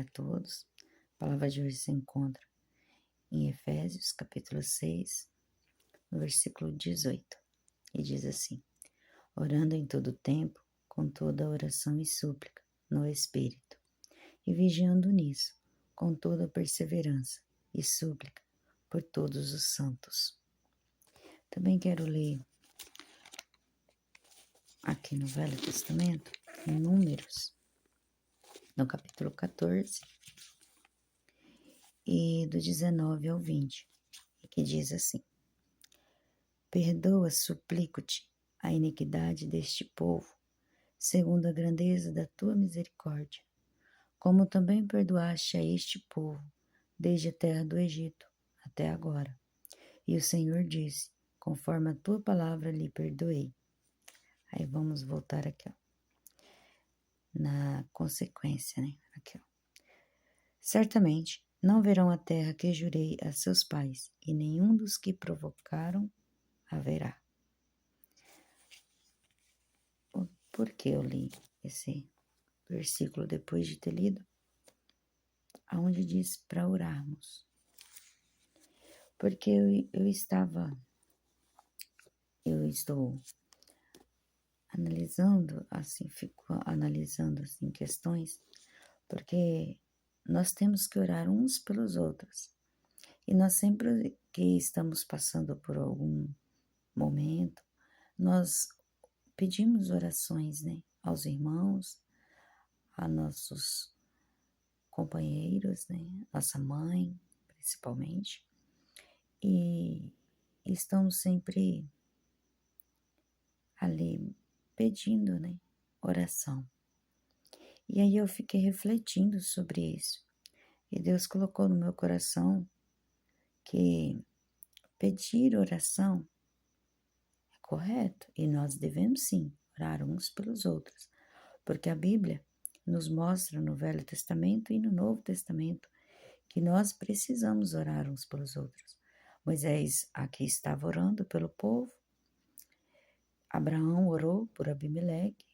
a todos. A palavra de hoje se encontra em Efésios, capítulo 6, no versículo 18, e diz assim: orando em todo tempo, com toda oração e súplica, no Espírito, e vigiando nisso, com toda perseverança e súplica, por todos os santos. Também quero ler aqui no Velho Testamento, em Números, no capítulo 14, e do 19 ao 20, que diz assim: perdoa, suplico-te, a iniquidade deste povo, segundo a grandeza da tua misericórdia, como também perdoaste a este povo, desde a terra do Egito até agora. E o Senhor disse: conforme a tua palavra lhe perdoei. Aí vamos voltar aqui, ó, na consequência, né? Aqui, ó. Certamente não verão a terra que jurei a seus pais, e nenhum dos que provocaram haverá. Por que eu li esse versículo depois de ter lido? Aonde diz para orarmos. Porque eu estou analisando, assim, fico analisando, assim, questões, porque nós temos que orar uns pelos outros. E nós sempre que estamos passando por algum momento, nós pedimos orações, né, aos irmãos, a nossos companheiros, né, nossa mãe, principalmente, e estamos sempre ali pedindo, né, oração. E aí eu fiquei refletindo sobre isso, e Deus colocou no meu coração que pedir oração é correto, e nós devemos sim orar uns pelos outros, porque a Bíblia nos mostra no Velho Testamento e no Novo Testamento que nós precisamos orar uns pelos outros. Moisés aqui estava orando pelo povo, Abraão orou por Abimeleque,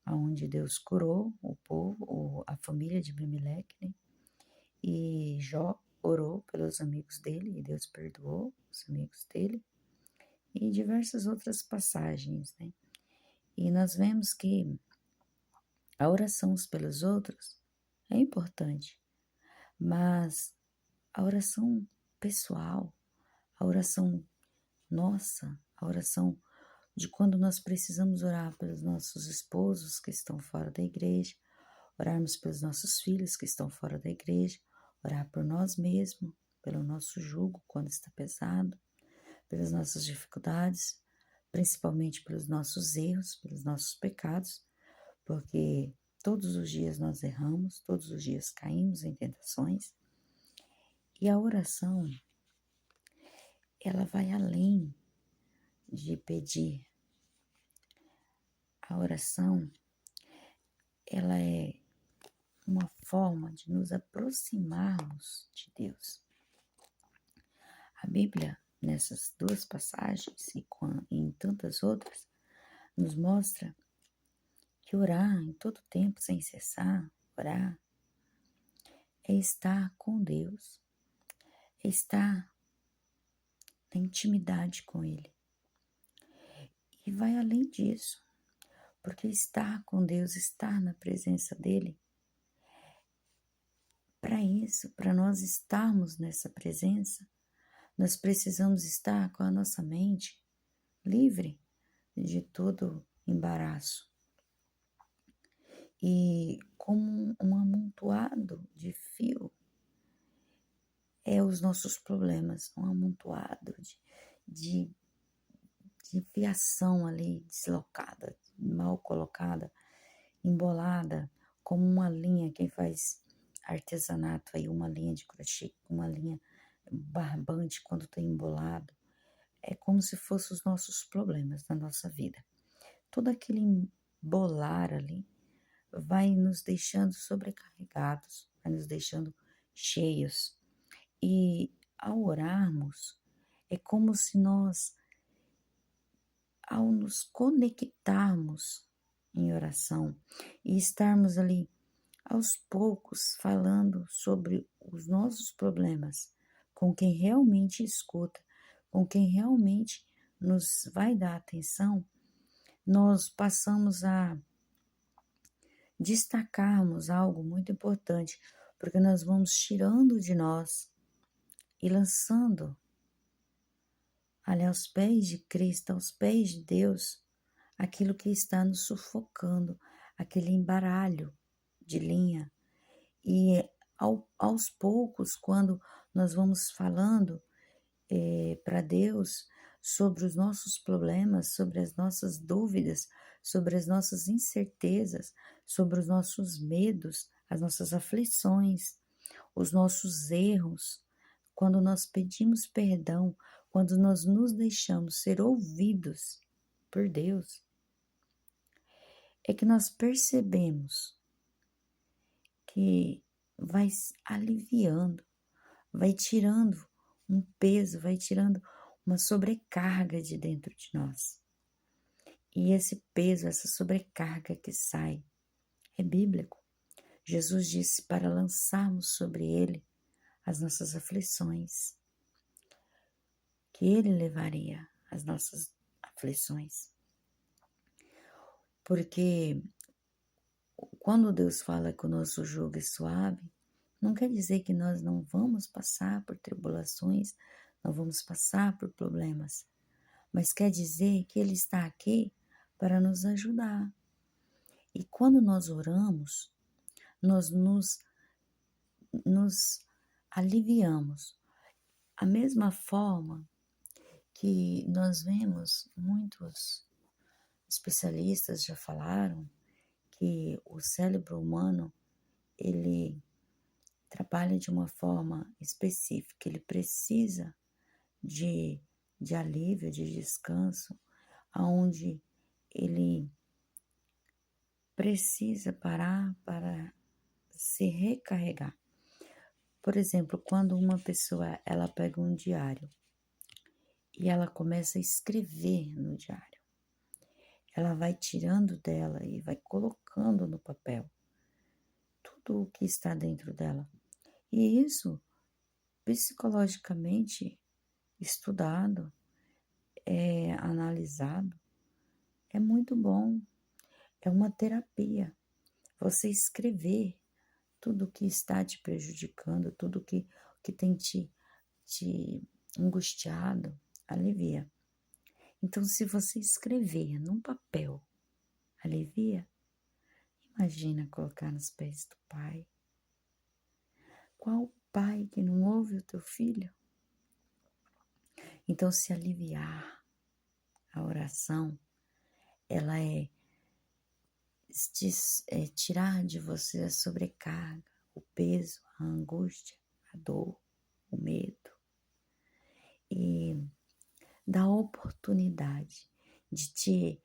aonde Deus curou o povo, a família de Abimeleque, né? E Jó orou pelos amigos dele e Deus perdoou os amigos dele, e diversas outras passagens, né? E nós vemos que a oração uns pelos outros é importante, mas a oração pessoal, a oração nossa, a oração de quando nós precisamos orar pelos nossos esposos que estão fora da igreja, orarmos pelos nossos filhos que estão fora da igreja, orar por nós mesmos, pelo nosso jugo quando está pesado, pelas nossas dificuldades, principalmente pelos nossos erros, pelos nossos pecados, porque todos os dias nós erramos, todos os dias caímos em tentações. E a oração, ela vai além de pedir. A oração, ela é uma forma de nos aproximarmos de Deus. A Bíblia, nessas duas passagens e em tantas outras, nos mostra que orar em todo tempo, sem cessar, orar, é estar com Deus, é estar na intimidade com Ele. E vai além disso, porque estar com Deus, estar na presença dEle, para isso, para nós estarmos nessa presença, nós precisamos estar com a nossa mente livre de todo embaraço. E como um amontoado de fio é os nossos problemas, um amontoado de fiação ali deslocada, mal colocada, embolada, como uma linha, quem faz artesanato aí, uma linha de crochê, uma linha barbante quando está embolado, é como se fossem os nossos problemas na nossa vida. Todo aquele embolar ali vai nos deixando sobrecarregados, vai nos deixando cheios. E ao orarmos, é como se nós, ao nos conectarmos em oração e estarmos ali aos poucos, falando sobre os nossos problemas com quem realmente escuta, com quem realmente nos vai dar atenção, nós passamos a destacarmos algo muito importante, porque nós vamos tirando de nós e lançando ali aos pés de Cristo, aos pés de Deus, aquilo que está nos sufocando, aquele embaralho de linha. E aos poucos, quando nós vamos falando para Deus sobre os nossos problemas, sobre as nossas dúvidas, sobre as nossas incertezas, sobre os nossos medos, as nossas aflições, os nossos erros, quando nós pedimos perdão, quando nós nos deixamos ser ouvidos por Deus, é que nós percebemos que vai aliviando, vai tirando um peso, vai tirando uma sobrecarga de dentro de nós. E esse peso, essa sobrecarga que sai, é bíblico. Jesus disse para lançarmos sobre ele as nossas aflições, que ele levaria as nossas aflições. Porque quando Deus fala que o nosso jugo é suave, não quer dizer que nós não vamos passar por tribulações, não vamos passar por problemas, mas quer dizer que Ele está aqui para nos ajudar. E quando nós oramos, nós nos aliviamos. A mesma forma que nós vemos, muitos especialistas já falaram que o cérebro humano, ele trabalha de uma forma específica, ele precisa de alívio, de descanso, aonde ele precisa parar para se recarregar. Por exemplo, quando uma pessoa ela pega um diário e ela começa a escrever no diário, ela vai tirando dela e vai colocando no papel tudo o que está dentro dela. E isso, psicologicamente estudado, analisado, é muito bom. É uma terapia. Você escrever tudo que está te prejudicando, tudo que tem te angustiado, alivia. Então, se você escrever num papel, alivia, imagina colocar nos pés do Pai. Qual pai que não ouve o teu filho? Então, se aliviar, a oração, ela é tirar de você a sobrecarga, o peso, a angústia, a dor, o medo e dar oportunidade de te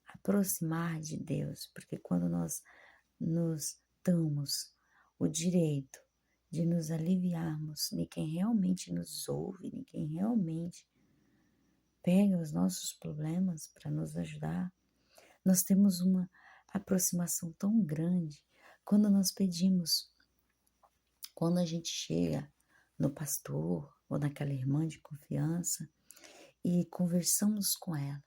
aproximar de Deus, porque quando nós nos damos o direito de nos aliviarmos de quem realmente nos ouve, de quem realmente pega os nossos problemas para nos ajudar, nós temos uma aproximação tão grande quando nós pedimos, quando a gente chega no pastor ou naquela irmã de confiança e conversamos com ela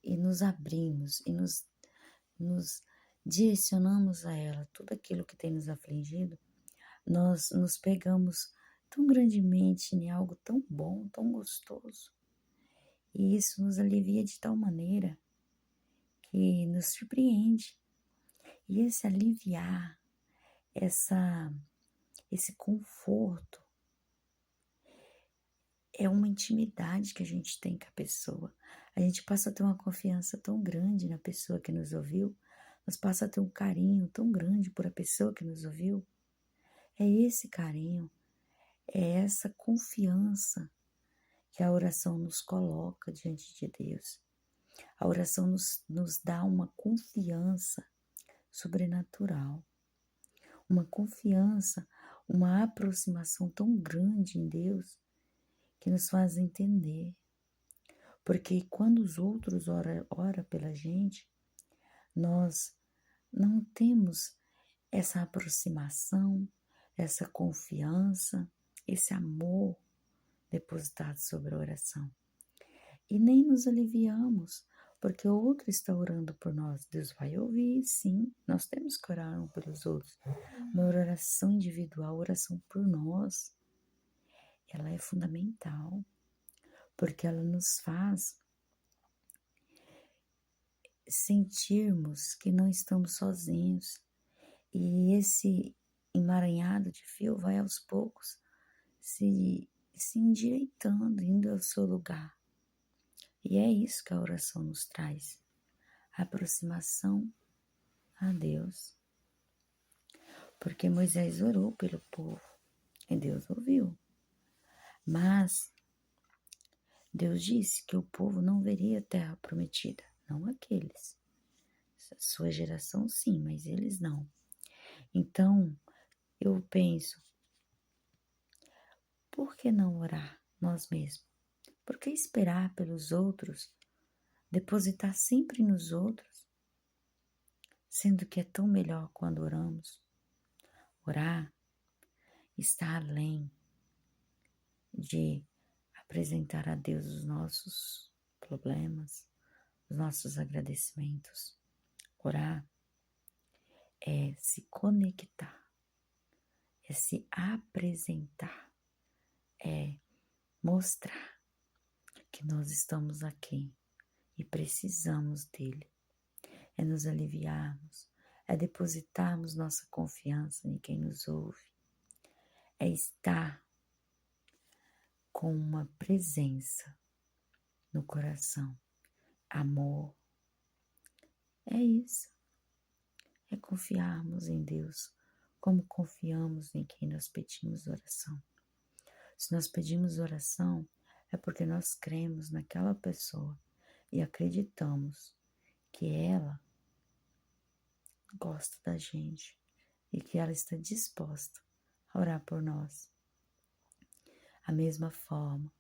e nos abrimos e nos direcionamos a ela tudo aquilo que tem nos afligido, nós nos pegamos tão grandemente em algo tão bom, tão gostoso. E isso nos alivia de tal maneira que nos surpreende. E esse aliviar, esse conforto, é uma intimidade que a gente tem com a pessoa. A gente passa a ter uma confiança tão grande na pessoa que nos ouviu, nós passa a ter um carinho tão grande por a pessoa que nos ouviu. É esse carinho, é essa confiança que a oração nos coloca diante de Deus. A oração nos dá uma confiança sobrenatural, uma confiança, uma aproximação tão grande em Deus que nos faz entender. Porque quando os outros ora pela gente, nós não temos essa aproximação, essa confiança, esse amor depositado sobre a oração. E nem nos aliviamos, porque o outro está orando por nós. Deus vai ouvir, sim, nós temos que orar um pelos outros. Uma oração individual, oração por nós, ela é fundamental, porque ela nos faz sentirmos que não estamos sozinhos. E esse emaranhado de fio vai aos poucos se endireitando, indo ao seu lugar. E é isso que a oração nos traz, a aproximação a Deus. Porque Moisés orou pelo povo e Deus ouviu. Mas Deus disse que o povo não veria a terra prometida, não aqueles. Sua geração sim, mas eles não. Então, eu penso, por que não orar nós mesmos? Por que esperar pelos outros, depositar sempre nos outros, sendo que é tão melhor quando oramos? Orar está além de apresentar a Deus os nossos problemas, os nossos agradecimentos. Orar é se conectar, é se apresentar, é mostrar que nós estamos aqui e precisamos dele. É nos aliviarmos, é depositarmos nossa confiança em quem nos ouve, é estar com uma presença no coração, amor. É isso, é confiarmos em Deus como confiamos em quem nós pedimos oração. Se nós pedimos oração, é porque nós cremos naquela pessoa e acreditamos que ela gosta da gente e que ela está disposta a orar por nós. A mesma forma,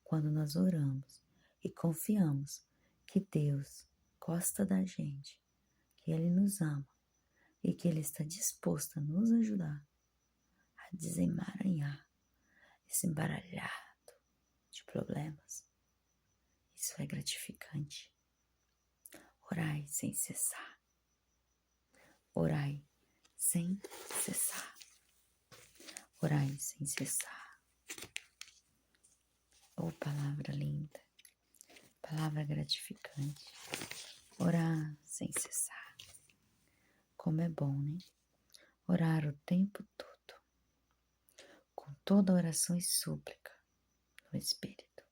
quando nós oramos e confiamos que Deus gosta da gente, que Ele nos ama e que Ele está disposto a nos ajudar a desemaranhar esse embaralhado de problemas, isso é gratificante. Orai sem cessar. Orai sem cessar. Orai sem cessar. Oh, palavra linda, palavra gratificante. Orar sem cessar. Como é bom, né? Orar o tempo todo, com toda oração e súplica no Espírito.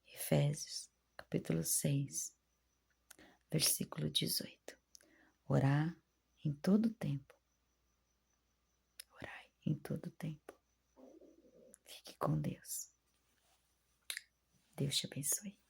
Efésios, capítulo 6, versículo 18. Orar em todo tempo. Orai em todo tempo. Fique com Deus. Deus te abençoe.